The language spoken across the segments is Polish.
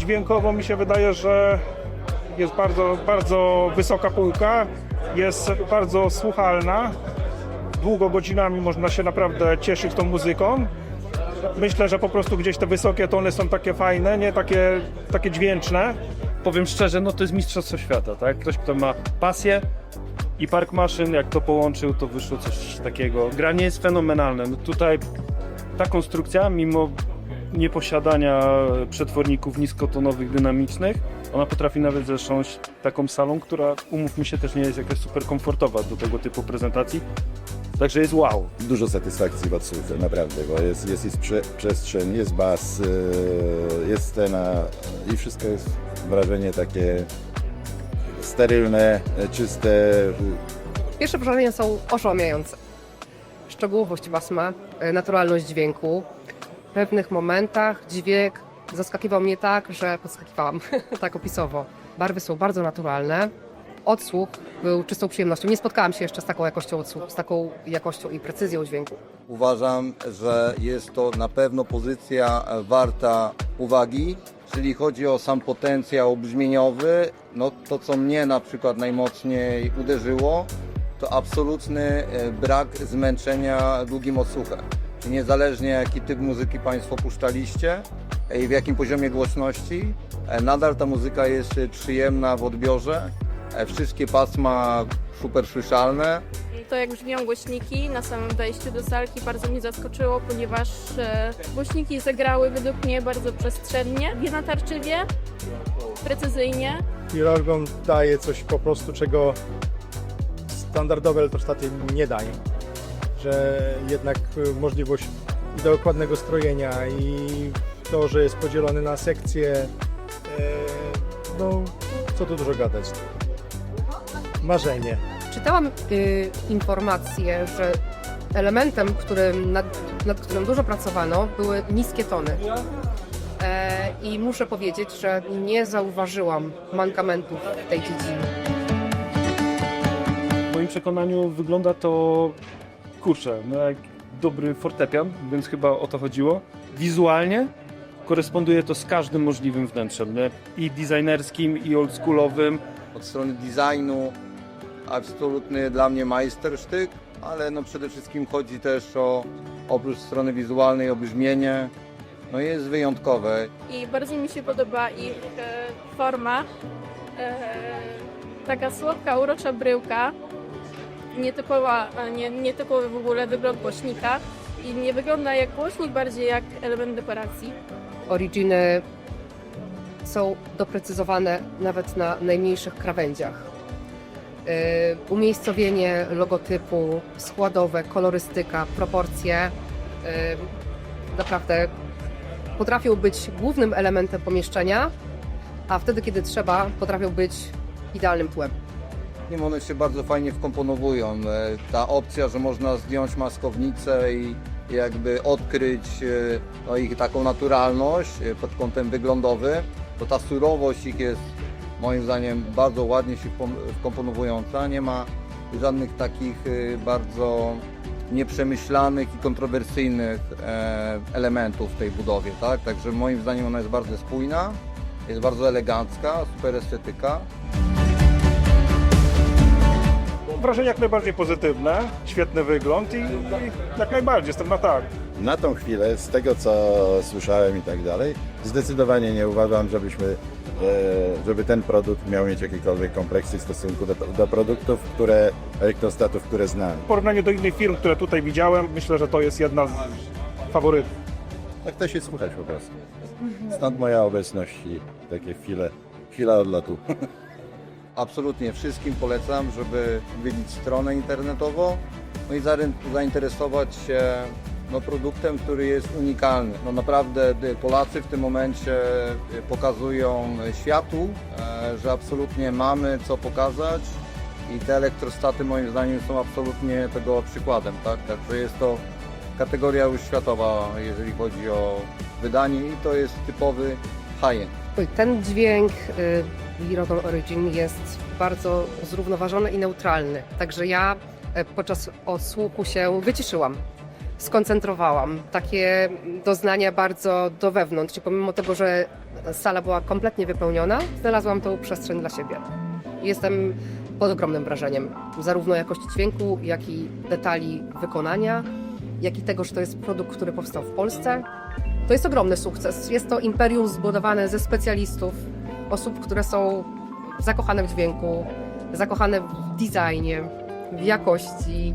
dźwiękowo mi się wydaje, że jest bardzo, bardzo wysoka półka, jest bardzo słuchalna. Długo godzinami można się naprawdę cieszyć tą muzyką. Myślę, że po prostu gdzieś te wysokie tony są takie fajne, nie takie dźwięczne. Powiem szczerze, no to jest mistrzostwo świata, tak? Ktoś, kto ma pasję i park maszyn, jak to połączył, to wyszło coś takiego. Granie jest fenomenalne. No tutaj ta konstrukcja, mimo nieposiadania przetworników niskotonowych, dynamicznych, ona potrafi nawet zrząść taką salą, która, umówmy się, też nie jest jakaś super komfortowa do tego typu prezentacji. Także jest wow. Dużo satysfakcji w odsłuchu, naprawdę, bo jest przestrzeń, jest bas, jest scena i wszystko jest wrażenie takie sterylne, czyste. Pierwsze wrażenia są oszałamiające. Szczegółowość pasma, naturalność dźwięku. W pewnych momentach dźwięk zaskakiwał mnie tak, że podskakiwałam, tak opisowo. Barwy są bardzo naturalne. Odsłuch był czystą przyjemnością. Nie spotkałam się jeszcze z taką jakością odsłuchu, z taką jakością i precyzją dźwięku. Uważam, że jest to na pewno pozycja warta uwagi. Jeżeli chodzi o sam potencjał brzmieniowy, no to co mnie na przykład najmocniej uderzyło, to absolutny brak zmęczenia długim odsłuchem. Czyli niezależnie jaki typ muzyki Państwo puszczaliście i w jakim poziomie głośności, nadal ta muzyka jest przyjemna w odbiorze. Wszystkie pasma super słyszalne. To jak brzmią głośniki na samym wejściu do salki bardzo mnie zaskoczyło, ponieważ głośniki zagrały według mnie bardzo przestrzennie, natarczywie, precyzyjnie. Pilorgon daje coś po prostu, czego standardowe elektrostaty nie dają. Że jednak możliwość dokładnego strojenia i to, że jest podzielony na sekcje, no co tu dużo gadać. Marzenie. Czytałam informację, że elementem, nad którym dużo pracowano, były niskie tony. I muszę powiedzieć, że nie zauważyłam mankamentów w tej dziedzinie. W moim przekonaniu wygląda to, kurczę, no jak dobry fortepian, więc chyba o to chodziło. Wizualnie koresponduje to z każdym możliwym wnętrzem, nie? I designerskim, i oldschoolowym. Od strony designu absolutny dla mnie majstersztyk, ale no przede wszystkim chodzi też o, oprócz strony wizualnej, o brzmienie. No jest wyjątkowe. I bardzo mi się podoba ich forma. Taka słodka, urocza bryłka. Nietypowy w ogóle wygląd głośnika. I nie wygląda jak głośnik, bardziej jak element dekoracji. Originy są doprecyzowane nawet na najmniejszych krawędziach. Umiejscowienie logotypu, składowe, kolorystyka, proporcje naprawdę potrafią być głównym elementem pomieszczenia, a wtedy, kiedy trzeba, potrafią być idealnym tłem. One się bardzo fajnie wkomponowują. Ta opcja, że można zdjąć maskownicę i jakby odkryć no, ich taką naturalność pod kątem wyglądowym, to ta surowość ich jest moim zdaniem bardzo ładnie się wkomponowująca. Nie ma żadnych takich bardzo nieprzemyślanych i kontrowersyjnych elementów w tej budowie. Tak? Także moim zdaniem ona jest bardzo spójna, jest bardzo elegancka, super estetyka. Wrażenie jak najbardziej pozytywne, świetny wygląd i jak najbardziej jestem na tak. Na tą chwilę, z tego co słyszałem i tak dalej, zdecydowanie nie uważam, żeby ten produkt miał mieć jakiekolwiek kompleksy w stosunku do produktów, elektrostatów, które znam. W porównaniu do innych firm, które tutaj widziałem, myślę, że to jest jedna z faworytów. Tak to się słuchać po prostu. Stąd moja obecność i takie chwila odlotu. Absolutnie wszystkim polecam, żeby odwiedzić stronę internetową no i zainteresować się no, produktem, który jest unikalny. No, naprawdę Polacy w tym momencie pokazują światu, że absolutnie mamy co pokazać i te elektrostaty moim zdaniem są absolutnie tego przykładem. Tak? Także jest to kategoria już światowa, jeżeli chodzi o wydanie i to jest typowy high-end. Ten dźwięk Pilorgon Origin jest bardzo zrównoważony i neutralny. Także ja podczas odsłuchu się wyciszyłam. skoncentrowałam. Takie doznania bardzo do wewnątrz. I pomimo tego, że sala była kompletnie wypełniona, znalazłam tą przestrzeń dla siebie. Jestem pod ogromnym wrażeniem. Zarówno jakości dźwięku, jak i detali wykonania, jak i tego, że to jest produkt, który powstał w Polsce. To jest ogromny sukces. Jest to imperium zbudowane ze specjalistów, osób, które są zakochane w dźwięku, zakochane w designie, w jakości.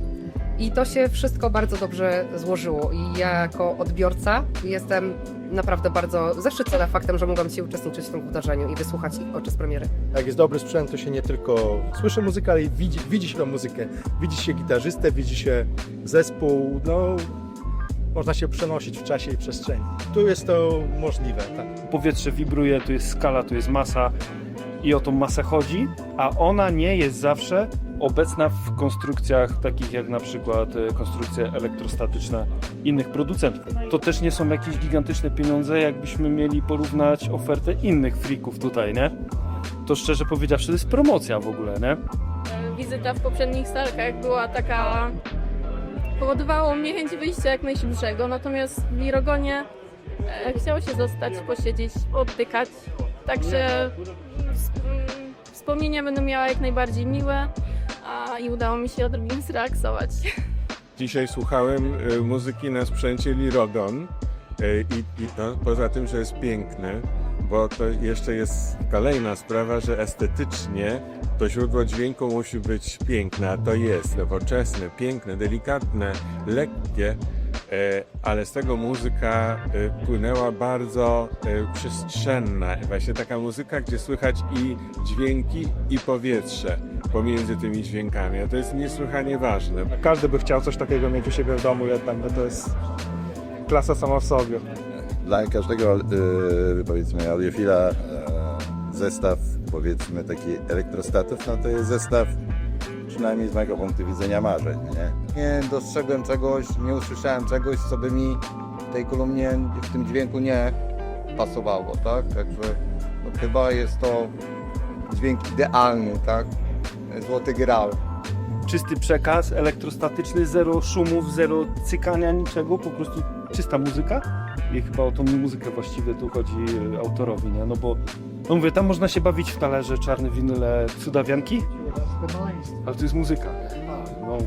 I to się wszystko bardzo dobrze złożyło. I ja jako odbiorca jestem naprawdę bardzo zaszczycona faktem, że mogłam dzisiaj uczestniczyć w tym wydarzeniu i wysłuchać ich podczas premiery. Jak jest dobry sprzęt, to się nie tylko słyszy muzykę, ale i widzi się tą muzykę. Widzi się gitarzystę, widzi się zespół, no można się przenosić w czasie i przestrzeni. Tu jest to możliwe, tak. Powietrze wibruje, tu jest skala, tu jest masa i o tą masę chodzi, a ona nie jest zawsze obecna w konstrukcjach takich jak na przykład konstrukcje elektrostatyczne innych producentów. To też nie są jakieś gigantyczne pieniądze, jakbyśmy mieli porównać ofertę innych freaków tutaj, nie? To szczerze powiedziawszy, to jest promocja w ogóle, nie? Wizyta w poprzednich salkach była taka... Powodowało mnie chęć wyjścia jak najszybszego, natomiast w Lirogonie chciało się zostać, posiedzieć, odtykać. Także wspomnienia będę miała jak najbardziej miłe i udało mi się odrobinę zrelaksować. Dzisiaj słuchałem muzyki na sprzęcie Lirogon i to poza tym, że jest piękny, bo to jeszcze jest kolejna sprawa, że estetycznie to źródło dźwięku musi być piękne, a to jest nowoczesne, piękne, delikatne, lekkie, ale z tego muzyka płynęła bardzo przestrzenna. Właśnie taka muzyka, gdzie słychać i dźwięki, i powietrze pomiędzy tymi dźwiękami, a to jest niesłychanie ważne. Każdy by chciał coś takiego mieć u siebie w domu jednak, bo to jest klasa sama w sobie. Dla każdego, powiedzmy, audiofila zestaw, powiedzmy, taki elektrostatów, no to jest zestaw, przynajmniej z mojego punktu widzenia, marzeń, nie? Nie dostrzegłem czegoś, nie usłyszałem czegoś, co by mi w tej kolumnie, w tym dźwięku nie pasowało, tak? Także no, chyba jest to dźwięk idealny, tak? Złoty graal. Czysty przekaz, elektrostatyczny, zero szumów, zero cykania, niczego, po prostu czysta muzyka. I chyba o tą muzykę właściwie tu chodzi autorowi, nie? No bo, no mówię, tam można się bawić w talerze, czarne winyle, cudawianki, ale to jest muzyka. No.